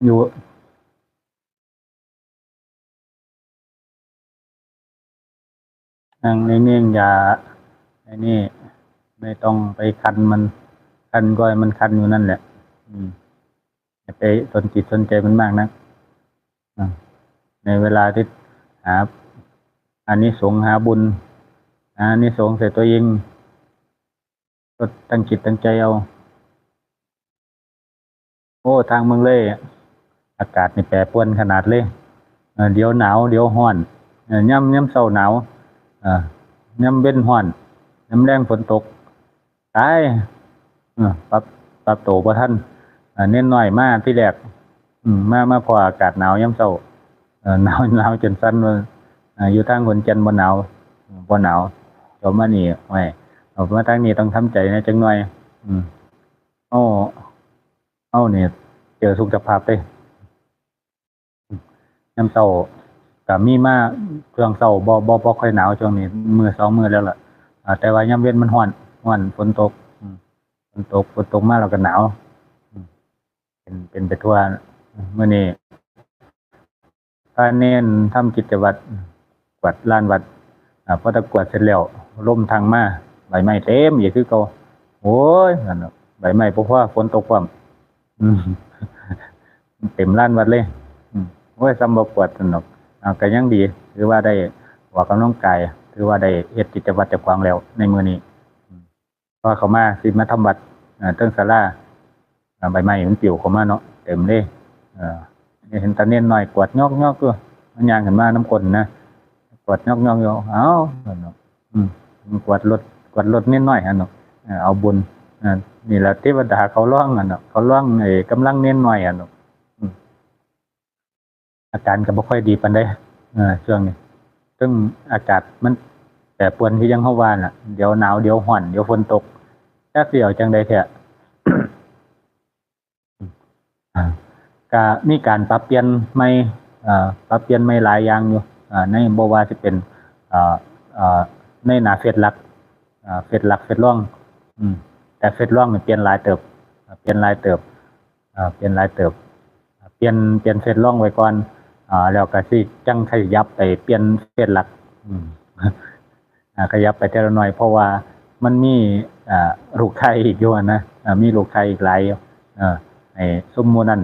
อยู่นั่งนิ่งๆอย่าไอ้นี่ไม่ต้องไปคันมันคันก็ให้มันคันอยู่นั่นแหละอย่าไปสนจิตสนใจมันมากนะอ่าในเวลาที่หาอานิสงส์หาบุญหาอานิสงส์ใส่ตัวเองก็ตั้งจิตตั้งใจเอาโอ้ทางเมืองเลยอากาศนี่แปรปรวนขนาดเลยเดี๋ยวหนาวเดี๋ยวร้อนย่ำเช้าหนาวอ่าย่ำเว้นร้อนย่ำแรงฝนตกตายปรับตัวบ่ทันเน้นน้อยมาที่แรกมาพออากาศหนาวย่ำเช้าหนาวจนสั่นว่าอยู่ทางขอนแก่นบ่หนาวบ่หนาวจบมานี่โอ้ยเอามาทางนี้ต้องทำใจนะจังหน่อยอืมเอาเอาเนี่ยเจอสุขภาพเด้ยามเช้าก็มีมาช่วงเช้าบ่ค่อยหนาวช่วงนี้มื้อสองมื้อแล้วล่ะแต่ว่ายามเย็นมันร้อนฝนตกฝนตกมาแล้วก็หนาวอืมเป็นไปทั่วมื้อนี้พระเน้นทำกิจวัตรกวาดลานวัดพอตะกวาดเสร็จแล้วลมทางมาใบไม้เต็มอีกคือเก่าโอ้ยนั่นน่ะใบไม้บ่พอฝนตกพร้อมอืมเต็มลานวัดเลยโอ้ยซ้ำบ่ปวดสนุกก็ยังดีถือว่าได้ออกกำลังกายถือว่าได้เฮ็ดกิจวัตรเจ้าของแล้วในมื้อนี้พอเข้ามาสิมาทำวัดเทิงศาลาใบไม้มันปลิวเข้ามาเนาะเต็มเลยเอ่อเห็นตาเน้นน้อยกวาดยอกๆอยู่มันย่างขึ้นมาน้ำก้นนะกวาดยอกๆอยู่เอ้าซั่นเนาะอืมกวาดรถเน้นน้อยหั่นเนาะเอาบุญนี่แหละเทวดาเขาร้องเนาะเขาร้องกำลังเน้นน้อยเนาะอืมอาการก็บ่ค่อยดีปานใดช่วงนี้ซึ่งอากาศมันแปรปรวนคือจังเฮาว่าน่ะเดี๋ยวหนาวเดี๋ยวร้อนเดี๋ยวฝนตกจักสิเอาจังใดแท้ อ่าก็มีการปรับเปลี่ยนใหม่ปรับเปลี่ยนใหม่หลายอย่างอยู่ในบ่ว่าสิเป็นอ่าในหน้าเฟซหลักเฟซรองอืมแต่เฟซรองนี่เปลี่ยนหลายเติบเปลี่ยนหลายเติบเปลี่ยนหลายเติบเปลี่ยนเฟซรองไว้ก่อนแล้วก็สิจังขยับไปเปลี่ยนเฟซหลักอืมขยับไปทีละหน่อยเพราะว่ามันมีลูกค้าอีกอยู่นะมีลูกค้าอีกหลายอยู่ไอ้ซุมหมู่นั้น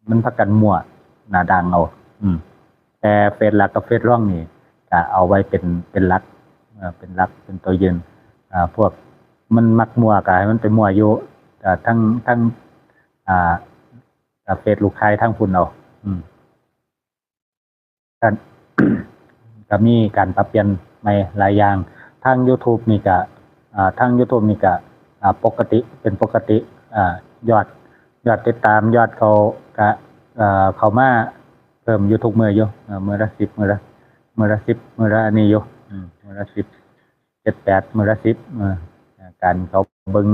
มันพากันมั่วหน้าดังเอาอืมแต่เฟซหลักกับเฟซรองนี่ก็เอาไว้เป็นหลักเป็นหลักเป็นตัวยืนพวกมันมักมั่วก็ให้มันไปมั่วอยู่ทั้งอ่าเฟซลูกค้าทั้งพุ่นเอาอืมก็ ก็มีการปรับเปลี่ยนใหม่หลายอย่างทาง YouTube นี่ก็ทาง YouTube นี่ก็ปกติเป็นปกติยอดติดตามยอดเขาก็เข้ามาเพิ่มอยู่ทุกมื้ออยู่มื้อละ10มื้อละอันนี้อยู่มื้อละ10 7 8มื้อละ10การเขาเบิ่ง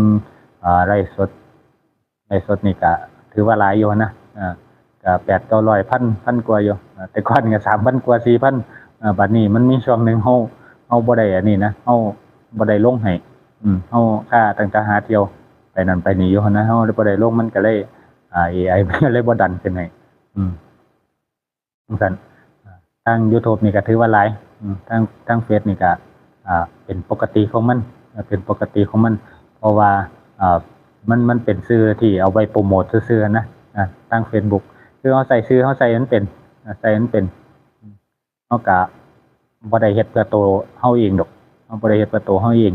ไลฟ์สดนี่ก็ถือว่าหลายอยู่นะก็800-900พันกว่าอยู่แต่ก่อนก็3,000กว่า4,000บัดนี้มันมีช่วงหนึ่งเฮาบ่ได้อันนี้นะเฮาบ่ได้ลงให้เฮาค่าตั้งแต่หาเที่ยวไปนั่นไปนี่อยู่นะเฮาเลยบ่ได้ลงมันก็เลยAI มันก็เลยบ่ดันขึ้นให้อืมจังซั่นทาง YouTube นี่ก็ถือว่าหลายทางเฟซนี่ก็เป็นปกติของมันเป็นปกติของมันเพราะว่ามันเป็นสื่อที่เอาไว้โปรโมตซื่อๆนะทาง Facebook คือเฮาใส่ชื่อเฮาใส่มันเป็นใส่มันเป็นเฮาก็บ่ได้เฮ็ดเพื่อตัวเฮาเองดอกเฮาบ่ได้เฮ็ดเพื่อตัวเฮาเอง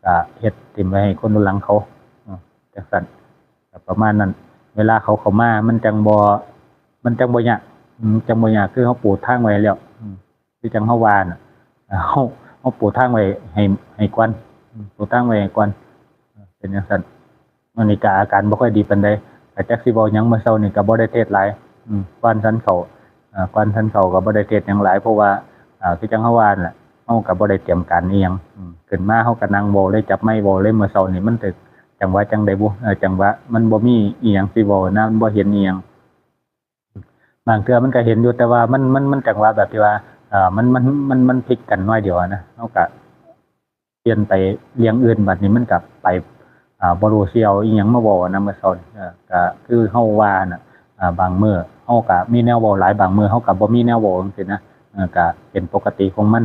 ก็เฮ็ดทิ่มไว้ให้คนรุ่นหลังเขาจังซั่นก็ประมาณนั้นเวลาเขาเข้ามามันจังบ่ยากจังบ่ยากคือเฮาปูทางไว้แล้วคือจังเฮาว่าน่ะเฮาปูทางไว้ให้ก่อนปูทางไว้ให้ก่อนเป็นจังซั่นมื้อนี้ก็อาการบ่ค่อยดีปานใดก็จักสิเว้าหยังมื้อเช้านี่ก็บ่ได้เทศน์หลายก่อนฉันเข้าก็บ่ได้เทศน์หยังหลายเพราะว่าคือจังเฮาว่านั่นแหละเฮาก็บ่ได้เตรียมการอิหยังขึ้นมาเฮาก็นั่งเว้าเลยจับไมค์เว้าเลยมื้อเช้านี่มันถึกจังหวะจังใดบุจังหวะมันบ่มีอิหยังสิเว้านะมันบ่เห็นอิหยังบางเทื่อมันก็เห็นอยู่แต่ว่ามันจังหวะแบบที่ว่ามันพลิกกันน้อยเดียวนะเฮาก็เปลี่ยนไปเรื่องอื่นบัดนี้มันก็ไปบ่รู้สิเอาอิหยังมาเว้านะมื้อเช้านี่ก็คือเฮาว่าน่ะ บางมื้อเฮาก็มีแนวเว้าหลายบางมื้อเฮาก็บ่มีแนวเว้าจังซี่นะก็เป็นปกติของมัน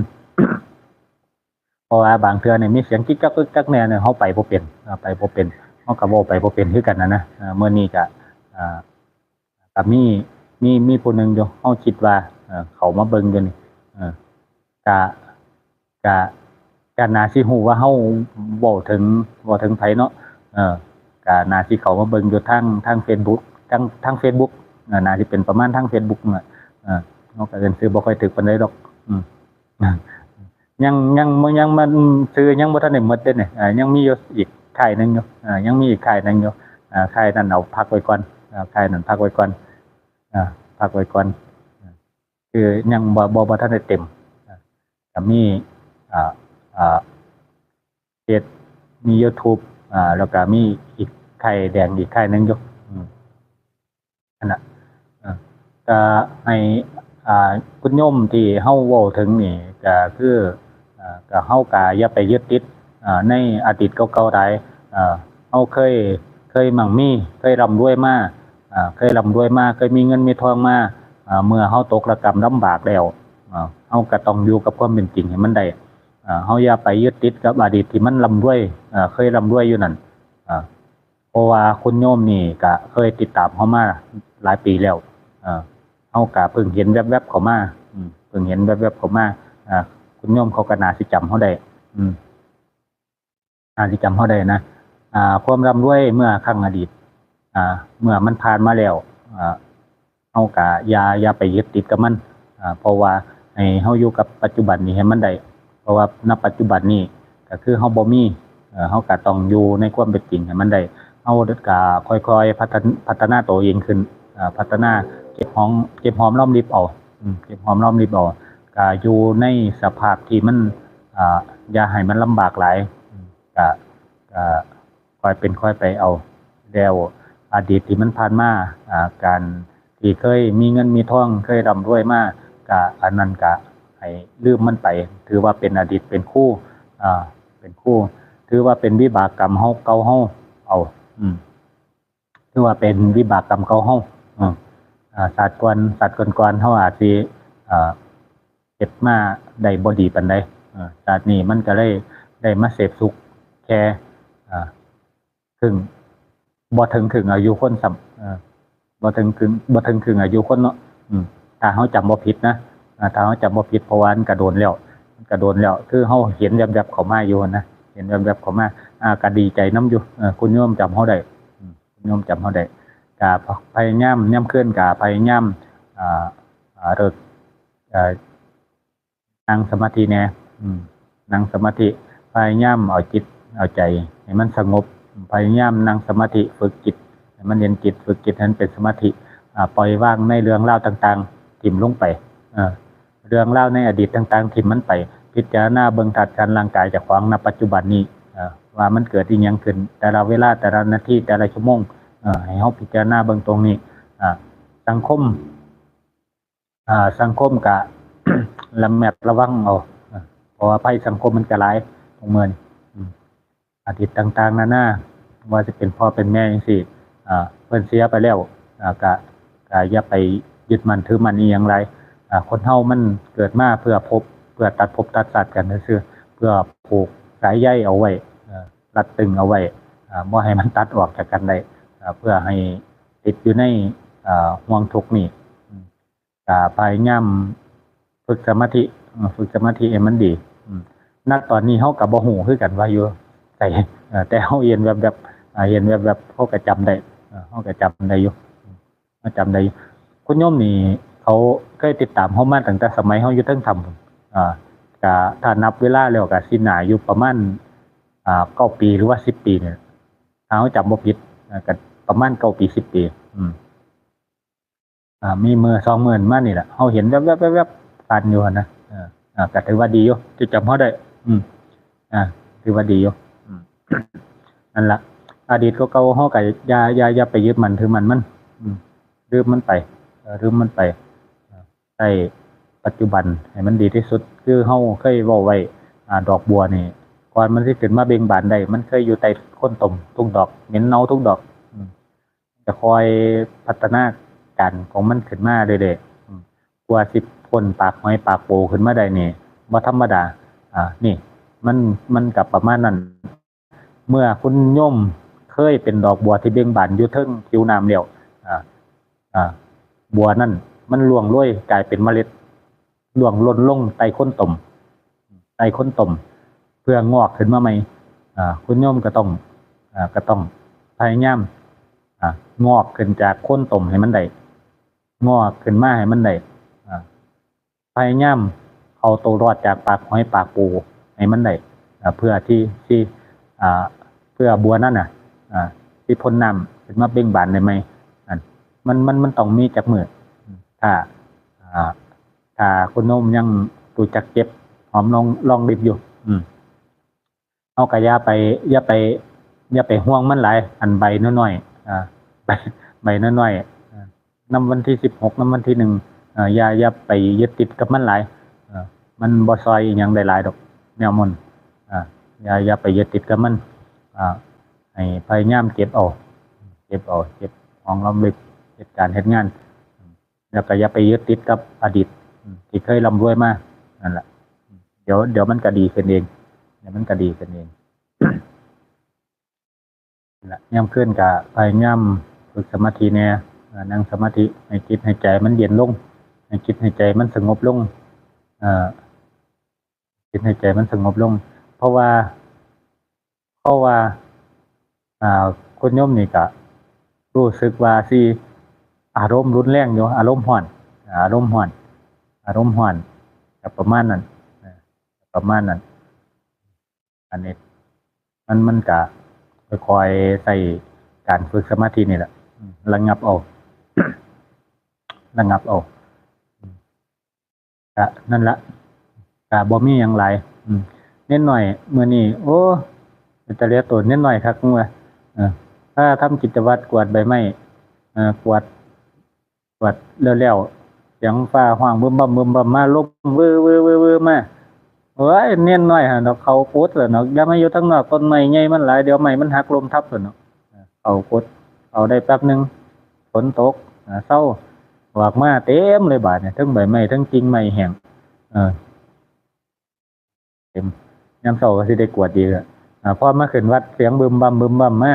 เพราะว่าบางเทื่อเนี่ยมีเสียงกิ๊กกักแน่เนี่ยเฮาไปบ่เป็นไปบ่เป็นเฮาก็เว้าไปบ่เป็นคือกันนะมื้อนี้ก็อ่าก็มีผู้หนึงอยู่เฮาคิดว่าเขามาเบิ่งอยู่นี่ก็ก็ก็น่าสิฮู้ว่าเฮาเว้าถึงไผเนาะก็น่าสิเข้ามาเบิ่งอยู่ทาง Facebook ทาง Facebook น่าสิเป็นประมาณทาง Facebook น่ะเฮาก็เอิ้นชื่อบ่ค่อยถูกปานใดดอกยังมันซื้อยังบ่ทันได้หมดเด้เนี่ยยังมีอยู่อีกค่ายหนึงอยู่ยังมีอีกค่ายหนึงอยู่ค่ายนั้นเอาพักไว้ก่อนค่ายนั้นพักไว้ก่อนพักไว้ก่อนคือยังบ่ทันได้เต็มก็มีอ่าเพจมี YouTube แล้วก็มีอีกค่ายแดงอีกค่ายหนึงอยู่นั่นน่ะก็ให้คุณโยมที่เฮาเว้าถึงนี่ก็คือก็เฮาก็อย่าไปยึดติดในอดีตเก่าๆหลายเฮาเคยมั่งมีเคยร่ำรวยมาเคยร่ำรวยมาเคยมีเงินมีทองมาเมื่อเฮาตกระกำลำบากแล้วเฮาก็ต้องอยู่กับความเป็นจริงให้มันได้เฮาอย่าไปยึดติดกับอดีตที่มันร่ำรวยเคยร่ำรวยอยู่นั่นเพราะว่าคุณโยมนี่ก็เคยติดตามเฮามาหลายปีแล้วเฮาก็เพิ่งเห็นแวบๆเข้ามาเพิ่งเห็นแวบๆเข้ามาคุณโยมเขาก็น่าสิจำเฮาได้น่าสิจำเฮาได้นะความร่ำรวยเมื่อครั้งอดีตเมื่อมันผ่านมาแล้วเฮาก็อย่าไปยึดติดกับมันเพราะว่าให้เฮาอยู่กับปัจจุบันนี้ให้มันได้เพราะว่าณปัจจุบันนี้ก็คือเฮาบ่มีเฮาก็ต้องอยู่ในความเป็นจริงให้มันได้เฮาก็ค่อยๆพัฒนาตัวเองขึ้นพัฒนาเก็บหอมรอมริบเอาเก็บหอมรอมริบเอาก็อยู่ในสภาพที่มันอย่าให้มันลำบากหลายก็ค่อยเป็นค่อยไปเอาแล้วอดีตที่มันผ่านมาการที่เคยมีเงินมีทองเคยร่ำรวยมาก็อันนั้นก็ให้ลืมมันไปถือว่าเป็นอดีตเป็นคู่ถือว่าเป็นวิบากกรรมเฮาเก่าเฮาเอาถือว่าเป็นวิบากกรรมเก่าเฮาศาสตร์ก่อนเฮาอาจสิเก็บมาได้บ่ดีปานใดศาสตร์นี้มันก็เลยได้มาเสพสุขแค่ถึงบ่ถึงครึ่งอายุคนบ่ถึงครึ่งอายุคนเนาะถ้าเฮาจำบ่ผิดนะถ้าเฮาจำบ่ผิดเพราะว่ามันก็โดนแล้วคือเฮาเห็นแวบๆเข้ามาอยู่นะเห็นแวบๆเข้ามาก็ดีใจนำอยู่คุณโยมจำเฮาได้คุณโยมจำเฮาได้ก็พยายามย่ำคืนก็พยายามเลิกนั่งสมาธิแน่นั่งสมาธิพยายามเอาจิตเอาใจให้มันสงบพยายามนั่งสมาธิฝึกจิตให้มันเรียนจิตฝึกจิตให้มันเป็นสมาธิปล่อยวางในเรื่องราวต่างๆทิ่มลงไปเรื่องราวในอดีตต่างๆทิ่มมันไปพิจารณาเบิ่งธาตุการร่างกายเจ้าของณปัจจุบันนี้ว่ามันเกิดอีหยังขึ้นแต่ละเวลาแต่ละนาทีแต่ละชั่วโมงให้เฮาพิจารณาเบิ่งตรงนี้สังคมก็ ระวังเอาเพราะว่าภัยสังคมมันก็หลายของเมืองอดีตต่างๆนานาว่าจะเป็นพ่อเป็นแม่จังซี่เพิ่นเสียไปแล้วก็อย่าไปยึดมั่นถือมั่นอีหยังหลายคนเฮามันเกิดมาเพื่อตัดภพตัดชาติกันซื่อเพื่อผูกสายใยเอาไว้รัดตึงเอาไว้บ่ให้มันตัดออกจากกันได้เพื่อให้ติดอยู่ในห่วงทุกข์นี้พยายามฝึกสมาธิให้มันดีณตอนนี้เฮาก็บ่ฮู้คือกันว่าอยู่ไสแต่เฮาเห็นแวบๆเห็นแวบๆเฮาก็จำได้เฮาก็จำได้อยู่คุณโยมนี่เขาเคยติดตามเฮามาตั้งแต่สมัยเฮาอยู่เทิงถ้ำก็ถ้านับเวลาแล้วก็สิน่าอยู่ประมาณ9 ปีหรือว่า10 ปีเนี่ยถ้าเฮาจำบ่ผิดก็ประมาณ9 ปี10 ปีมีมื้อ2มื้อมานี่แหละเฮาเห็นแวบๆผ่านอยู่นะก็ถือว่าดีอยู่ที่จำเฮาได้ถือว่าดีอยู่นั่นล่ะอดีตเก่าๆเฮาก็อย่าไปยึดมั่นถือมั่นมันลืมมันไปใช้ปัจจุบันให้มันดีที่สุดคือเฮาเคยเว้าไว้ดอกบัวนี่ก่อนมันสิขึ้นมาเบ่งบานได้มันเคยอยู่ใต้โคนต้นทุกดอกเหม็นเน่าทุกดอกจะคอยพัฒนา การของมันขึ้นมาเรื่อยๆกว่าสิพ้นปากหอยปากโปขึ้นมาได้นี่บ่ธรรมดานี่มันกับประมาณนั้นเมื่อคุณโยมเคยเป็นดอกบัวที่เบ่งบานอยู่เทิงผิวน้ำแล้วบัวนั่นมันร่วงโรยกลายเป็นเมล็ดร่วงหล่นลงใต้ก้นต่มเพื่องอกขึ้นมาใหม่คุณโยมก็ต้องพยายามงอกขึ้นจากก้นต่มให้มันได้งอกขึ้นมาให้มันได้พยายามเอาตัวรอดจากปากหอยปากปูให้มันได้เพื่อที่เพื่อบัวนั่นที่พ้นน้ำขึ้นมาเบ่งบานได้ไหมมันต้องมีจากมือถ้าคุณโยมยังรู้จักเก็บหอมลองดิบอยู่เอากระยาไปอย่าไปห่วงมันหลายอันใบน้อยๆใบน้อยๆน้ำวันที่16น้ำวันที่1อย่าไปยึดติดกับมันหลายมันบ่ซอยอย่างใดหลายดอกแนวมันอย่าไปยึดติดกับมันให้พยายามเก็บของลำลึกเหตุการณ์เหตุงานแล้วก็อย่าไปยึดติดกับอดีตที่เคยร่ำรวยมานั่นแหละเดี๋ยวมันก็ดีขึ้นเองละย่ำขึ้นกับพยายามฝึกสมาธิเนี่ยนั่งสมาธิให้จิตให้ใจมันเย็นลงให้จิตให้ใจมันสงบลงจิตให้ใจมันสงบลงเพราะว่าคนโยมนี่ก็รู้สึกว่าสิอารมณ์รุนแรงอยู่อารมณ์ร้อนกับประมาณนั้นอันนี้มันก็คอยใส่การฝึกสมาธินี่แหละระงับเอานั่นละบ่มีอย่างไรเน้นหน่อยมื้อนี้โอ้จะเรียกตัวเน้นหน่อยครับมึงว่าถ้าทำกิจวัตรกวาดใบไม้กวาดแล้วเสียงฟ้าห้องบึ้มบั่มมาลมวือมาโอ้ยเน้นหน่อยฮะเนาะเขาโคตรแล้วเนาะอย่ามาอยู่ทั้งนอกต้นไม้ใหญ่มันหลายเดี๋ยวไม้มันหักลมทับแล้วเนาะเขาโคตรเอาได้แป๊บนึงฝนตกเศร้าออกมาเต็มเลยบาดเนี่ยทั้งใบไม้ทั้งกิ่งไม้แห้งเต็มยามเช้าก็สิได้กวาดดีอ่ะพอมาขึ้นวัดเสียงบึมบั่มมา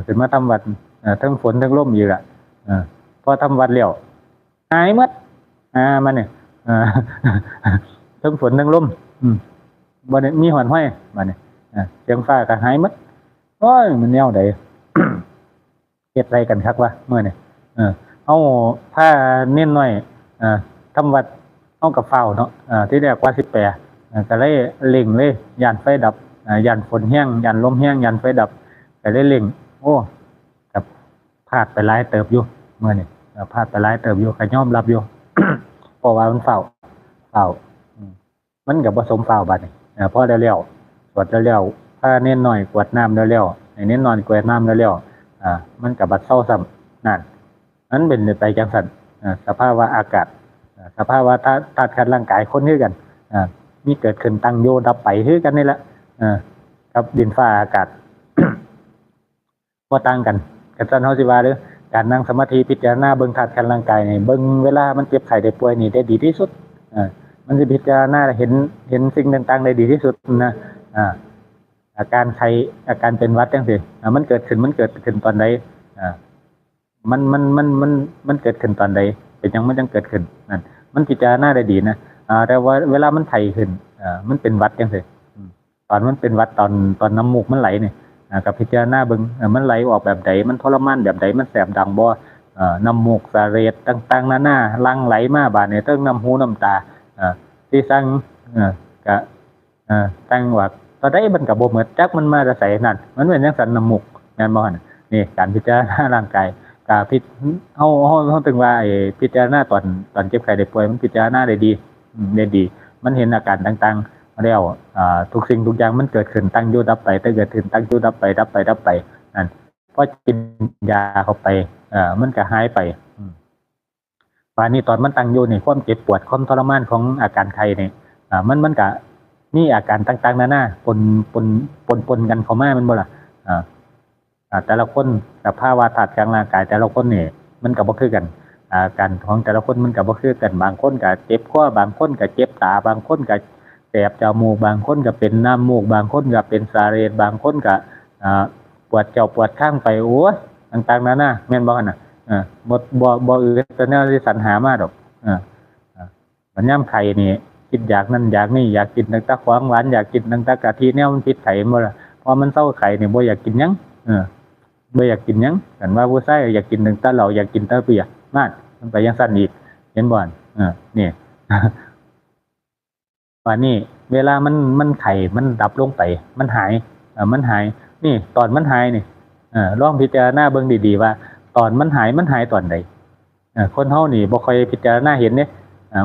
ขึ้นมาทำวัดทั้งฝนทั้งลมอยู่ล่ะพอทำวัดแล้วหายหมดมันเนี่ยทั้งฝนทั้งลมบ่ได้มีหอนห้อยมาเนี่ยเสียงฟ้าก็หายหมดโอ้ยมันแนวใด เฮ็ดไรกันคักวะเมื่อเนี่ยเอาถ้าเน้นหน่อยทำวัดเอากับเฝ้าเนาะที่แรกว่า18ก็เลยเร่งเลยยานไฟดับยานฝนแห้งยานลมแห้งยานไฟดับก็เลยเร่งโอ้กับพลาดไปหลายเติบอยู่เมื่อนี่พลาดไปหลายเติบอยู่ก็ยอมรับอยู่ เพราะว่ามันเฝ้ามันก็บ่สมเฝ้าบัดนี้พอได้แล้วสวดแล้วถ้าเน้นหน่อยกวดน้ำแล้วให้เน้นหน่อยกวดน้ำแล้วมันก็บัดเศร้าซ้ำนั่นนั้นเป็นไปจังซั่นสภาวะอากาศสภาวะธาตุขันธ์ร่างกายคนคือกันมีเกิดขึ้นตั้งอยู่ดับไปคือกันนี่แหละกับดินฟ้าอากาศ บ่ต่างกันกันซั่นเฮาสิว่าเด้อการนั่งสมาธิพิจารณาเบิ่งธาตุขันธ์ร่างกายนี่เบิ่งเวลามันเจ็บไข้ได้ป่วยนี่ได้ดีที่สุดมันสิพิจารณาเห็นสิ่งต่างๆได้ดีที่สุดนะอาการไข้อาการเป็นหวัดจังซี่มันเกิดขึ้นตอนใดมันเกิดขึ้นตอนใดเป็นจังมันจังเกิดขึ้นนั่นมันพิจารณาได้ดีนะแต่ว่าเวลามันไข้ขึ้นมันเป็นหวัดจังซี่ตอนมันเป็นหวัดตอนน้ำมูกมันไหลนี่กับพิจารณาเบิ่งมันไหลออกแบบใดมันทรมานแบบใดมันแสบดังบ่น้ำมูกสาเรดต่างๆนานาหลั่งไหลมาบาดนี้เทั้งน้ำหูน้ำตาที่สั่งก็ตั้งว่าตอนใดมันก็บ่หมดจักมันมาแต่ไสนั่นมันเป็นจังซั่นน้ำมูกแม่นบ่หั่นนี่การพิจารณาร่างกายก็เฮาถึงว่าไอ้พิจารณาตอนเจ็บไข้ได้ป่วยมันพิจารณาได้ดีมันเห็นอาการต่างๆแล้วทุกสิ่งทุกอย่างมันเกิดขึ้นตั้งอยู่ดับไปแต่เกิดขึ้นตั้งอยู่ดับไปนั่นพอกินยาเข้าไปมันก็หายไปว่านี่ตอนมันตั้งอยู่นี่ความเจ็บปวดความทรมานของอาการไข้นี่มันก็มีอาการต่างๆนานาปนกันเข้ามามันบ่ล่ะแต่ละคนสภาวะธาตุกลางร่างกายแต่ละคนนี่มันก็บ่คือกัน อาการของแต่ละคนมันก็บ่คือกันบางคนก็เจ็บคอบางคนก็เจ็บตาบางคนก็แสบจมูกบางคนก็เป็นน้ำมูกบางคนก็เป็นสาเหตุบางคนก็ปวดเจ้าปวดข้างไปโอ้ยต่างๆนานาแม่นบ่คั่นน่ะบ่อื่นแต่แนวที่สรรหามาดอกมันย่ำไข่นี่คิดอยากนั่นอยากนี่อยากกินตั้งแต่ของหวานอยากกินตั้งแต่กะทิแนวมันผิดไข่บ่ล่ะพอมันเศร้าไข่นี่บ่อยากกินหยังบ่อยากกินหยังกันว่าผู้ชายอยากกินตั้งแต่เหล้าอยากกินแต่เบียร์นั่นมันไปยังสั่นอีกเห็นบ่นี่ ว่านี่เวลามันไข่มันดับลงไปมันหายมันหายนี่ตอนมันหายนี่ลองพิจารณาเบิ่งดีๆว่าตอนมันหายตอนใดคนเฮานี่บ่ค่อยพิจารณาเห็นเด้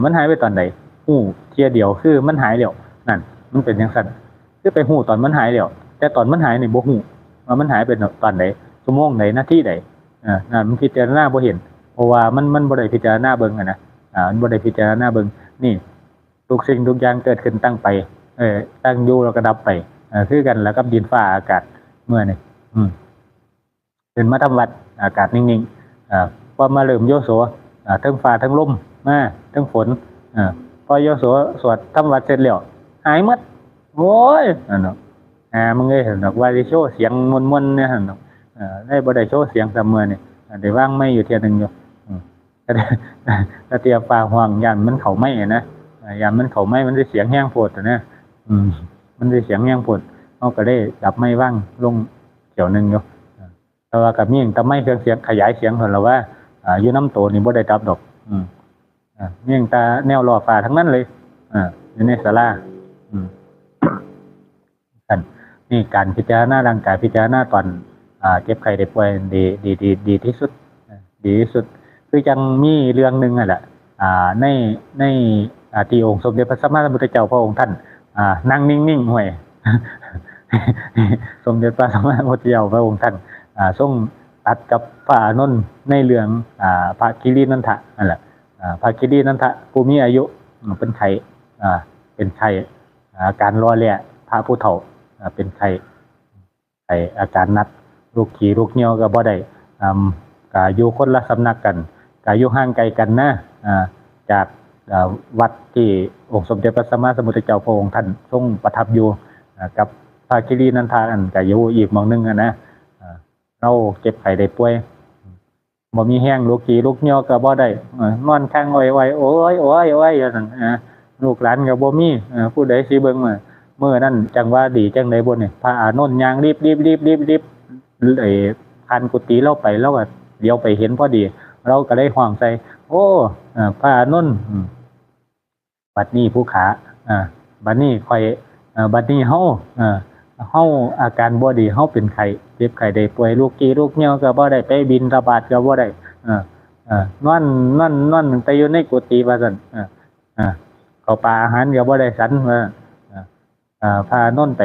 มันหายไปตอนใดฮู้เที่ยเดียวคือมันหายแล้วนั่นมันเป็นจังซั่นคือไปฮู้ตอนมันหายแล้วแต่ตอนมันหายนี่บ่ฮู้ว่ามันหายไปตอนใดชั่วโมงใดนาทีใดนั่นมันพิจารณาบ่เห็นเพราะว่ามันบ่ได้พิจารณาเบิ่งนะมันบ่ได้พิจารณาเบิ่งนี่ทุกสิ่งทุกอย่างเกิดขึ้นตั้งไปตั้งอยู่แล้วก็ดับไปคือกันแล้วกับดินฟ้าอากาศเมื่อนี่ขึ้นมาทำวัดอากาศนิ่งๆพอมาเริ่มโยโสทั้งฟ้าทั้งลมมาทั้งฝนพอโยโสสวดทำวัดเสร็จแล้วหายหมดโอ้ยนั่นเนาะมึงเอ้ยเนาะว่าสิโชว์เสียงมนๆเนี่ยเนาะได้บ่ได้โชว์เสียงเสมอนี่ได้วางไม้อยู่เที่ยนึงอยู่ถ้าเตรียมฟ้าห้องยันมันเข้าไม้นะยามมันเข้าไม้มันสิเสียงแห้งโพดนะมันสิเสียงแห้งโพดเฮาก็ได้ดับไม้ว่างลงเที่ยวนึงอยู่แต่ว่าก็มีแต่ไม้เครื่องเสียงขยายเสียงเพิ่นล่ะว่าอยู่น้ำโตนี่บ่ได้ดับดอกมีแต่แนวรอฟ้าทั้งนั้นเลยอยู่ในศาลากันนี่การพิจารณาร่างกายพิจารณาตอนเจ็บไข้ได้ป่วยดีที่สุดดีที่สุดคือจังมีเรื่องนึงนั่นแหละในที่องค์สมเด็จพระสัมมาสัมพุทธเจ้าพระองค์ท่านนั่งนิ่งๆห่วย สมเด็จพระสัมมาสัมพุทธเจ้าพระองค์ท่านทรงตัดกับพระอานนท์ในเรื่องพระกิรินันทะนั่นแหละพระกิรินันทะผู้มีอายุเป็นไข้อาการรอแล่พระผู้เฒ่าเป็นไข้อาการนัดลูกขี่ลูกเหนี่ยวก็บ่ได้ก็อยู่คนละสำนักกันก็อยู่ห่างไกลกันนะจากวัดที่องค์สมเด็จพระสัมมาสัมพุทธเจ้าพระองค์ท่านทรงประทับอยู่กับพระกิรินันทาก็อยู่อีกหม้องนึงนะเราเจ็บไข้ได้ป่วยบ่มีแห้งลูกขี่ลูกเหนี่ยวก็บ่ได้นอนข้างอ้อยๆโอ้ยๆนั่นลูกหลานก็บ่มีผู้ใดสิเบิ่งมื้อนั้นจังว่าดีจังได๋บ่นี่พระอานนท์ย่างรีบผ่านกุฏิเราไปเราก็เลี้ยวไปเห็นพอดีเราก็ได้ฮ้องใส่โอ้พระอานนท์บัดนี้ผู้ขาบัดนี้ค่อยบัดนี้เฮาอาการบ่ดีเฮาเป็นไข้เจ็บไข้ได้ป่วยลูกกี้ลูกเหนี่ยวก็บ่ได้ไปบิณฑบาตก็บ่ได้นอนแต่อยู่ในกุฏิว่าซั่นข้าวปลาอาหารก็บ่ได้ฉันว่าพาโน่นไป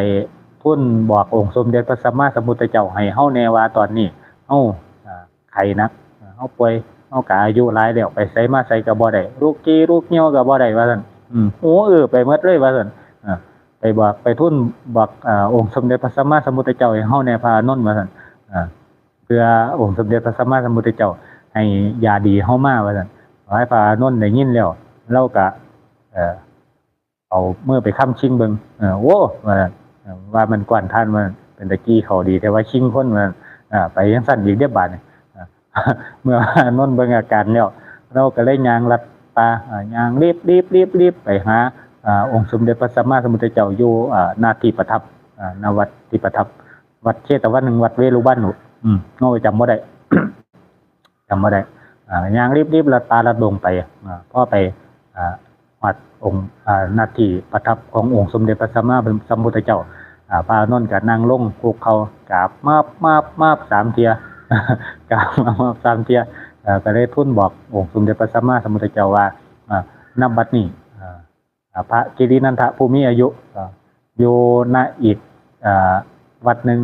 ทูลบอกองค์สมเด็จพระสัมมาสัมพุทธเจ้าให้เฮาแน่ว่าตอนนี้เฮาไข้หนักเฮาป่วยเฮาก็อายุหลายแล้วไปไสมาไสก็บ่ได้ลูกกี้ลูกเหนี่ยวก็บ่ได้ว่าซั่นไปหมดเลยว่าซั่นไปบอกไปทูลบอกองค์สมเด็จพระสัมมาสัมพุทธเจ้าให้เฮาแน่พาโน่นว่าซั่นเพื่อองค์สมเด็จพระสัมมาสัมพุทธเจ้าให้ยาดีเฮามาว่าซั่นให้พาโน่นได้ยินแล้วเราก็เอามือไปค้ำชิงเบิ่งโว้ว่ามันกวนท่านมันเป็นตะกี้เขาดีแต่ว่าชิงพ้นมันไปยังสั่นอีกเรียบบาดเมื่อนนเบิ่งอาการแล้วเราก็เลยย่างลัดตาย่างรีบไปหาองค์สมเด็จพระสัมมาสัมพุทธเจ้าอยู่ณที่ประทับณวัดที่ประทับวัดเชตวันหนึ่งวัดเวรุวันหนุโง่จำบ่ได้ จำบ่ได้ย่างรีบลัดตาลัดลงไปพ่อไปวัดองค์ณที่ประทับขององค์สมเด็จพระสัมมาสัมพุทธเจ้าพระอานนท์ก็นั่งลงคุกเข่ากราบมาบ3เที่ยกราบมาบ3เที่ยก็ได้ทูลบอกองค์สมเด็จพระสัมมาสัมพุทธเจ้าว่าณบัดนี้พระกิรินันทะผู้มีอายุอยู่ณอีกวัดหนึ่ง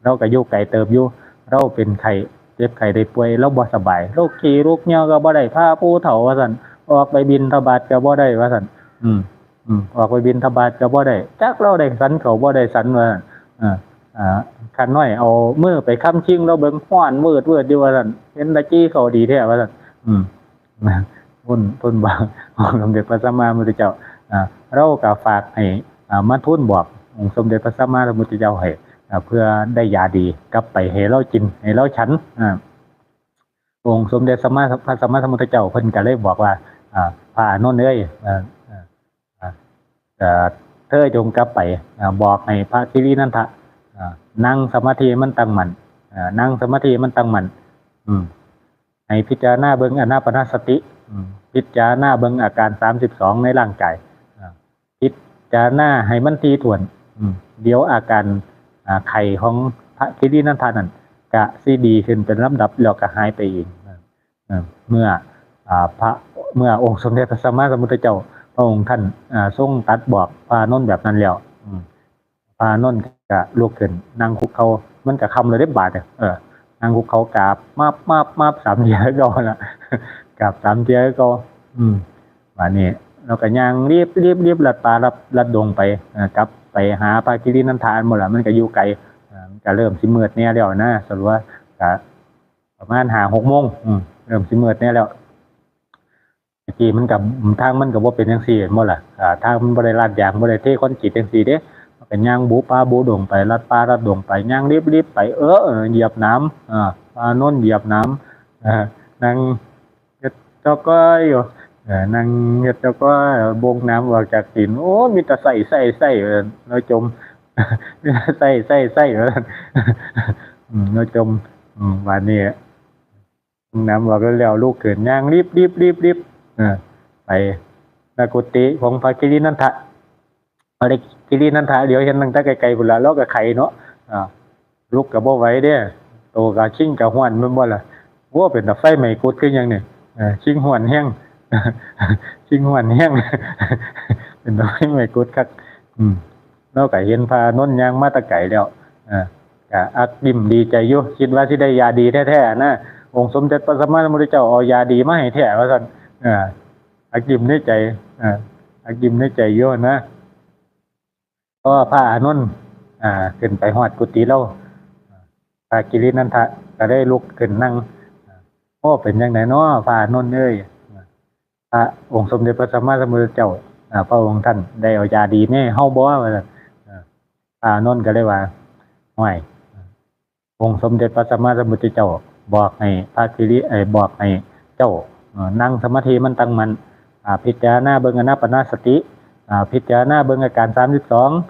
เราก็อยู่ไกลเติบอยู่เราเป็นไข้เจ็บไข้ได้ป่วยเราบ่สบายโรคขี้โรคเหนี่ยวก็บ่ได้พาผู้เฒ่าว่าซั่นออกไปบิณฑบาตก็บ่ได้ว่าซั่นออกไปบิณฑบาตก็บ่ได้จักเราได้สันเขาบ่ได้สันว่าคันน้อยเอามือไปค้ำชิงเราเบิ่งฮ้อนมืดอยู่ว่าซั่นเห็นตะกี้เขาดีแท้ว่าซั่น อืมทุนบอกองค์สมเด็จพระสัมมาสัมพุทธเจ้าเราก็ฝากให้มาทุนบอกองค์สมเด็จพระสัมมาสัมพุทธเจ้าให้เพื่อได้ยาดีกลับไปให้เรากินให้เราฉันองค์สมเด็จพระสัมมาสัมพุทธเจ้าเพิ่นก็เลยบอกว่าพระอานนท์เอ้ยเธอจงกลับไปบอกให้พระคิรินันทะนั่งสมาธิมันตั้งมั่นนั่งสมาธิมันตั้งมั่นให้พิจารณาเบิ่งอานาปานสติพิจารณาเบิ่งอาการ32ในร่างกายพิจารณาให้มันทีถ่วนเดี๋ยวอาการไข้ของพระคิรินันทานั้นก็สิดีขึ้นเป็นลำดับแล้วก็หายไปเองเมื่อองค์สมเด็จพระสัมมาสัมพุทธเจ้าพระองค์ท่านทรงตัดบอกพระอานนท์แบบนั้นแล้วพระอานนท์ก็ลุกขึ้นนั่งคุกเขามันก็คำเลยได้บาดนั่งคุกเขากราบมาบ3 เทียก็ละกราบ3 เทียก็วันนี้เราก็ย่างรีบลัดป่าลัดดงไปกลับไปหาพระคิรินันทาหมดละมันก็อยู่ไกลก็เริ่มสิมืดเนี่ยแล้วนะสรุปว่าก็ประมาณ5-6 โมงเริ่มสิมืดเนี่ยแล้วเมื่อกี้มันกับทางมันก็บ่เป็นจังซี่หมดล่ะทางมันบ่ได้ลาดยางบ่ได้เทคอนกรีตจังซี่เด้ก็ย่างบูป่าบูดงไปลัดป่าลัดดงไปย่างรีบไปเหยียบน้ำปลาโน่นเหยียบน้ำนั่งเฮ็ดเจ้าก้อยอยู่นั่งเฮ็ดเจ้าก้อยบงน้ำออกจากตีนโอ้มีแต่ใส่เราจมใส่เราจมวันนี้น้ำบอกแล้วลูกเกิดย่างรีบไปกุฏิของพระคิรินันทะพระคิรินันทะเดี๋ยวเห็นตั้งแต่ไกลๆพุ่นละแล้วก็ไข่เนาะลูกก็บ่ไหวเด้โตก็ชิงก็ห้วนมันบ่ล่ะว่าเป็นตะไฟไหม้กุดคือหยังนี่ชิงห้วนแห้งชิงห้วนแห้งเป็นตะไฟไหม้กุดคักเราก็เห็นพระอานนท์ย่างมาแตะไกลแล้วก็อักยิ้มดีใจอยู่คิดว่าสิได้ยาดีแท้ๆนะองค์สมเด็จพระสัมมาสัมพุทธเจ้าเอายาดีมาให้แท้ว่าซั่นอักยิ้มในใจอักยิ้มในใจอยู่นะเพราะพระอานนท์ขึ้นไปฮอดกุฏิเราพระคิรินันทะก็ได้ลุกขึ้นนั่งโอ้เป็นจังได๋น้อพระอานนท์เอ้ยพระองค์สมเด็จพระสัมมาสัมพุทธเจ้าพระองค์ท่านได้เอายาดีแน่เฮาบ่ว่าซั่นพระอานนท์ก็เลยว่าห้วยองค์สมเด็จพระสัมมาสัมพุทธเจ้าบอกให้พระคิริบอกให้เจ้านั่งสมาธิมันตั้งมั่นพิจารณาเบิ่งอานาปานสติพิจารณาเบิ่งอาการ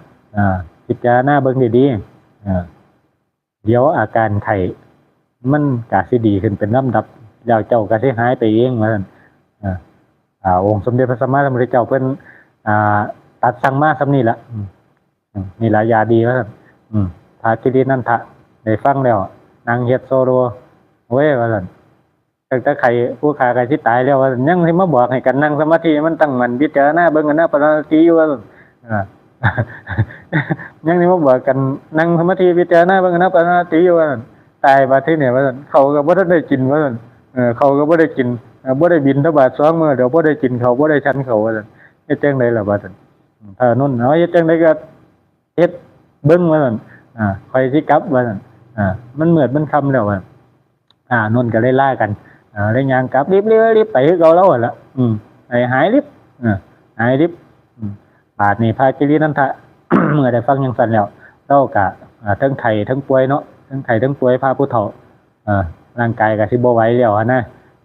32พิจารณาเบิ่งดีๆเดี๋ยวอาการไข้มันก็สิดีขึ้นเป็นลำดับแล้วเจ้าก็สิหายไปเองว่าซั่นองค์สมเด็จพระสัมมาสัมพุทธเจ้าเพิ่นตัดสั่งมาซำนี้ล่ะนี่ล่ะยาดีว่าซั่นพระคิรินันทะได้ฟังแล้วนั่งเฮ็ดโซโลเว้ยว่าซั่นตั้งแต่ใครผู้ฆ่าใครสิตายแล้วว่ายังสิมาบอกให้กันนั่งสมาธิมันตั้งมั่นพิจารณาเบิ่งอานาปานสติอยู่ว่ายังสิมาบอกกันนั่งสมาธิพิจารณาเบิ่งอานาปานสติอยู่ว่าตายบัดทีนี้ว่าเขาก็บ่ทันได้กินว่าเขาก็บ่ได้กินบ่ได้บิณฑบาต2 มื้อเดี๋ยวบ่ได้กินเขาบ่ได้ฉันเขาว่าเฮ็ดจังได๋ล่ะบัดนั้นถ้านั่นเฮ็ดจังได๋ก็เฮ็ดเบิ่งว่าค่อยสิกลับว่ามันมืดมันค่ำแล้วว่านนก็เลยล่ากันเลยย่างกลับรีบไปคือเก่าแล้วล่ะให้หายรีบบาดนี้พระคิรินันทะ เมื่อได้ฟังจังซั่นแล้วเราก็ทั้งไข้ทั้งป่วยเนาะทั้งไข้ทั้งป่วยพาผู้เฒ่าร่างกายก็สิบ่ไหวแล้วนะ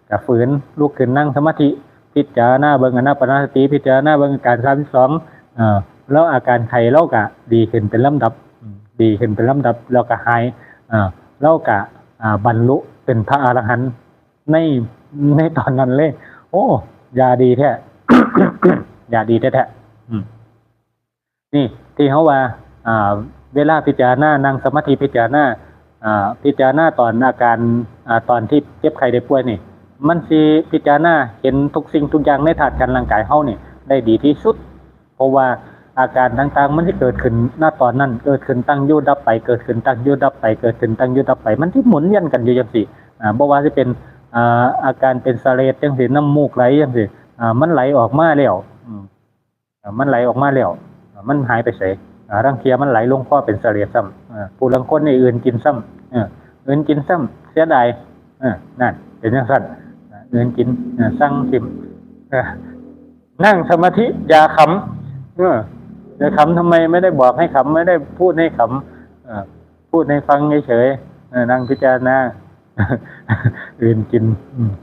ก็ฝืนลุกขึ้นนั่งสมาธิพิจารณาเบิ่งอานาปานสติพิจารณาเบิ่งอาการ32แล้วอาการไข้เราก็ดีขึ้นเป็นลำดับแล้วก็หายแล้วก็บรรลุเป็นพระอรหันต์ในตอนนั้นเลยโอ้ยาดีแท้ ยาดีแท้ๆนี่ที่เขาว่าเวลาพิจารณานั่งสมาธิพิจารณาตอนอาการตอนที่เจ็บไข้ได้ป่วยนี่มันสิพิจารณาเห็นทุกสิ่งทุกอย่างในธาตุการร่างกายเฮานี่ได้ดีที่สุดเพราะว่าอาการต่างๆมันที่เกิดขึ้นณตอนนั้นเกิดขึ้นตั้งอยู่ดับไปเกิดขึ้นตั้งอยู่ดับไปเกิดขึ้นตั้งอยู่ดับไปมันที่หมุนเวียนกันอยู่จังซี่บ่ว่าสิเป็นอาการเป็นสะเลดจังซี่น้ำมูกไหลจังซี่มันไหลออกมาแล้วมันไหลออกมาแล้วมันหายไปไสรังเทียมันไหลลงคอเป็นสะเลดซ้ำผู้ลางคนนี่อื่นกินซ้ำเสียดายนั่นเป็นจังซั่น เงินกินสั่งสิมเออนั่งสมาธิอย่าขำอย่าขำทำไมไม่ได้บอกให้ขำไม่ได้พูดให้ขำพูดให้ฟังเฉยๆนั่งพิจารณาอื่นกิน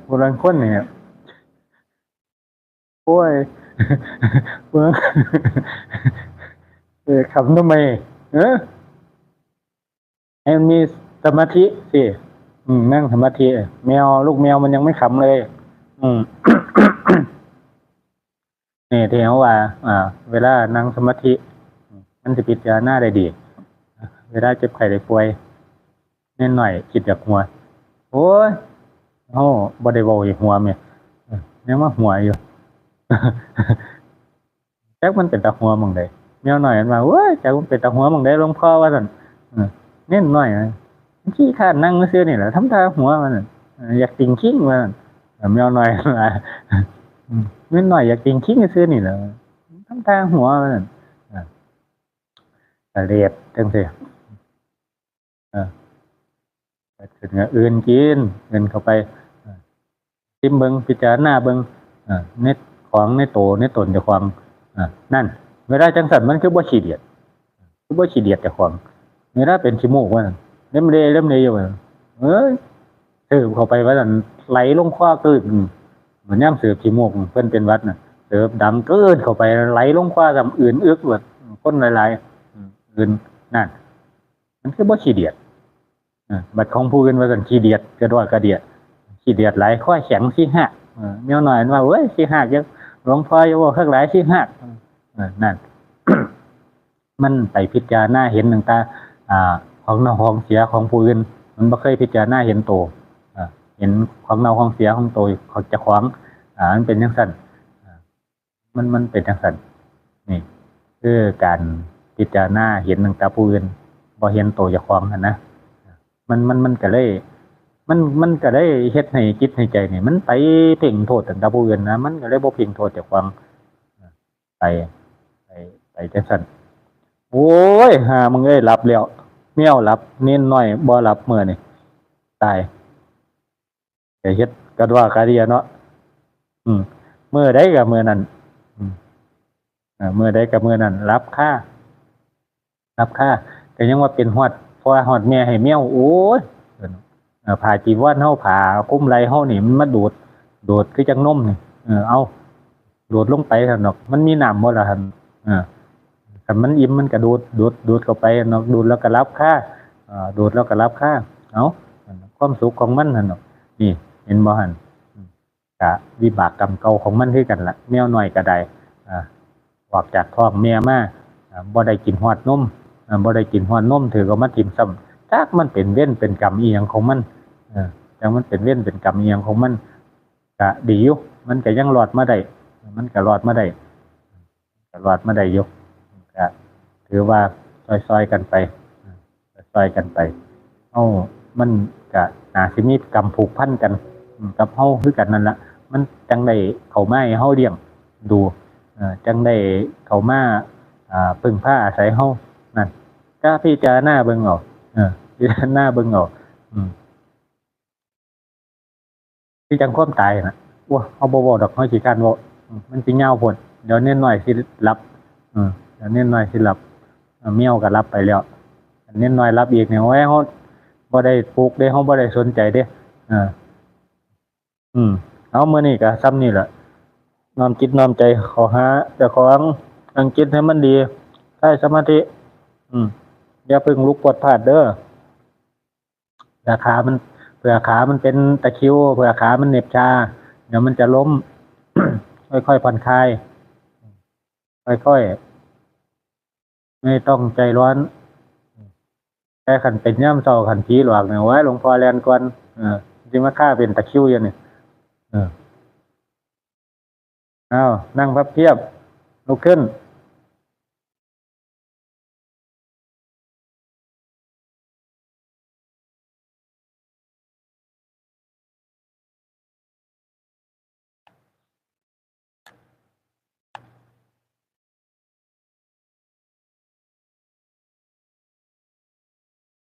ผู้รังคนเนี่ยโอ้ยเมื่อขำทำไมเออให้มันมีสมาธิสินั่งสมาธิแมวลูกแมวมันยังไม่ขำเลย อืม นี่ที่เขาว่าเวลานั่งสมาธิมันจะพิจารณาได้ดีเวลาเจ็บไข้ได้ป่วยเน้นหน่อยคิดจากหัวโอ้ยโอ้บ่ได้เว้าอีกหัวแม่ยังมาหัวอยู่ จักมันเป็นตาหัวหม่องใดแมวน้อยมันว่าโอ้ยจักมันเป็นตาหัวหม่องใดหลวงพ่อว่าซั่นเน้นน้อยมันขี้คร้านนั่งซื่อๆนี่แหละทำท่าหัวมันน่ะอยากติงขิงว่าซั่นแมวน้อยว่าเน้นน้อยอยากติงขิงซื่อๆนี่แหละทำท่าหัวมันนั่นก็เรียดจังซี่เกิดขึ้นก็อื่นกินเงินเข้าไปซิมเบิ่งพิจารณาเบิ่งในของในโตในตนเจ้าของนั่นเวลาจังซั่นมันคือบ่ขี้เดียดเจ้าของเวลาเป็นขี้มูกว่าซั่นเล่มเลอยู่ว่าเอ้ยสืบเข้าไปว่าซั่นไหลลงคอกึ้งเหมือนยามสืบขี้มูกเพิ่นเป็นหวัดน่ะสืบดังเกินเข้าไปไหลลงคอซำอื่นอึกเบิดคนหลายๆอื่นนั่นมันคือบ่ขี้เดียดบัดของผู้อื่นว่าซั่นขี้เดียดกระดอกกระเดียขี้เดียดหลายข้อแข็งขี้หักแมวน้อยว่าเอ้ยขี้หักจังหลวงพ่ออย่าเว้าคักหลายขี้หักนั่น มันไปพิจารณาเห็นต่างๆของเน่าของเสียของผู้อื่นมันบ่เคยพิจารณาเห็นโตเห็นของเน่าของเสียของโตของเจ้าของมันเป็นจังซั่นมันเป็นจังซั่นนี่คือการพิจารณาเห็นต่างๆผู้อื่นบ่เห็นโตเจ้าของหั่นนะมันก็เลยมันก็ได้เฮ็ดให้จิตให้ใจนี่มันไปเพ่งโทษต่างๆผู้อื่นนะมันก็เลยบ่เพ่งโทษเจ้าของไปไปไปจังซั่น โอ้ยหามึงเอ้ยหลับแล้วแมวหลับเน้นน้อยบ่หลับมื้อนี่ตายก็เฮ็ดกะว่ากะเดียเนาะมื้อใดก็มื้อนั้นอืมมื้อใดก็มื้อนั้นหลับคาก็ยังว่าเป็นฮอดพ่อฮอดแม่ให้แมวโอ้ยผ้าจีวรเฮาผ้าคลุมไหล่เฮานี่มันมาดูดคือจังนมนี่เอาดูดลงไปซั่นดอกมันมีน้ำบ่ล่ะหั่นเออ คันมันอิ่มมันก็ดูดเข้าไปเนาะดูดแล้วก็รับค่าดูดแล้วก็รับค่าเอาความสุขของมันหั่นเนาะนี่เห็นบ่หั่นก็วิบากกรรมเก่าของมันคือกันล่ะแมวน้อยก็ได้ออกจากท้องแม่มาบ่ได้กินฮอดนมบ่ได้กินฮอดนมถือเอามาทิ่มซ้ำจักมันเป็นเวรเป็นกรรมอีหยังของมันจักมันเป็นเวรเป็นกรรมอีหยังของมันก็ดีอยู่มันก็ยังรอดมาได้มันก็รอดมาได้อยู่ ก็ถือว่าซอยๆกันไปซอยกันไปมันก็น่าสิมีกรรมผูกพันกันกับเฮาคือกันนั่นล่ะมันจังได้เข้ามาให้เฮาเลี้ยงดูจังได้เข้ามาพึ่งพาอาศัยเฮานั่นก็พิจารณาเบิ่งเอาพิจารณาเบิ่งเอาคือจังความตายน่ะโอ้เฮาบ่เว้าดอกเฮาขี้คร้านเว้ามันสิยาวโพดเดี๋ยวนิดหน่อยสิหลับเดี๋ยวนิดหน่อยสิหลับแมวก็หลับไปแล้วนิดหน่อยหลับอีกเนี่ยโอ้ยเฮาบ่ได้ปลุกเด้เฮาบ่ได้สนใจเด้เออเอามื้อนี้ก็ส่ำนี้ล่ะน้อมจิตน้อมใจเข้าหาเจ้าของตั้งจิตให้มันดีใช้สมาธิอย่าพึ่งลุกพรวดพลาดเด้อเผื่อขามันเป็นตะคริวเผื่อขามันเหน็บชาเดี๋ยวมันจะล้ม ค่อยๆผ่อนคลายค่อยๆไม่ต้องใจร้อนแต่คันเป็นยามเช้าคันผีหลอกเนี่ยโอ้ยหลวงพ่อแล่นก่อนสิมาฆ่าเป็นตะคริวอยู่นี่อ้าวนั่งพับเพียบลุกขึ้น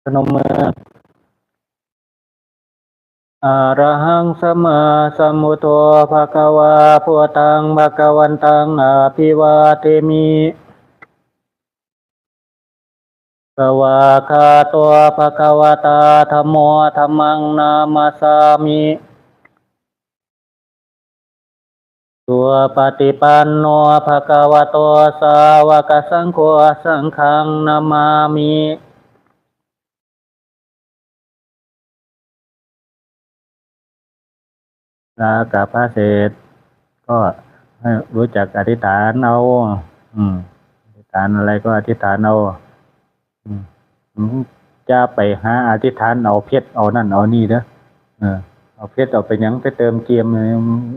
พนมมือ อะระหังสัมมาสัมพุทโธภะคะวาพุทธังภะคะวันตังอะภิวาเทมิสวากขาโตภะคะวตาธัมโมธัมมังนามัสสามิสุปฏิปันโนภะคะวะโตสาวกสังโฆสังฆังนามามิลากาพระเศษก็ให้รู้จักอธิษฐานเอาอธิษฐานอะไรก็อธิษฐานเอาอืมจะไปหาอธิษฐานเอาเพชรเอานั่นเอานี่เด้อเอาเพชรเอาไปหยังไปเติมเกมเลย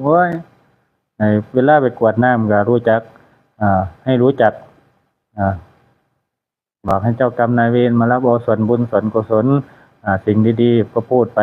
โอ้ยในเวลาไปกวดน้ำก็รู้จักให้รู้จักบอกให้เจ้ากรรมนายเวรมารับเอาส่วนบุญส่วนกุศลสิ่งดีๆก็พูดไป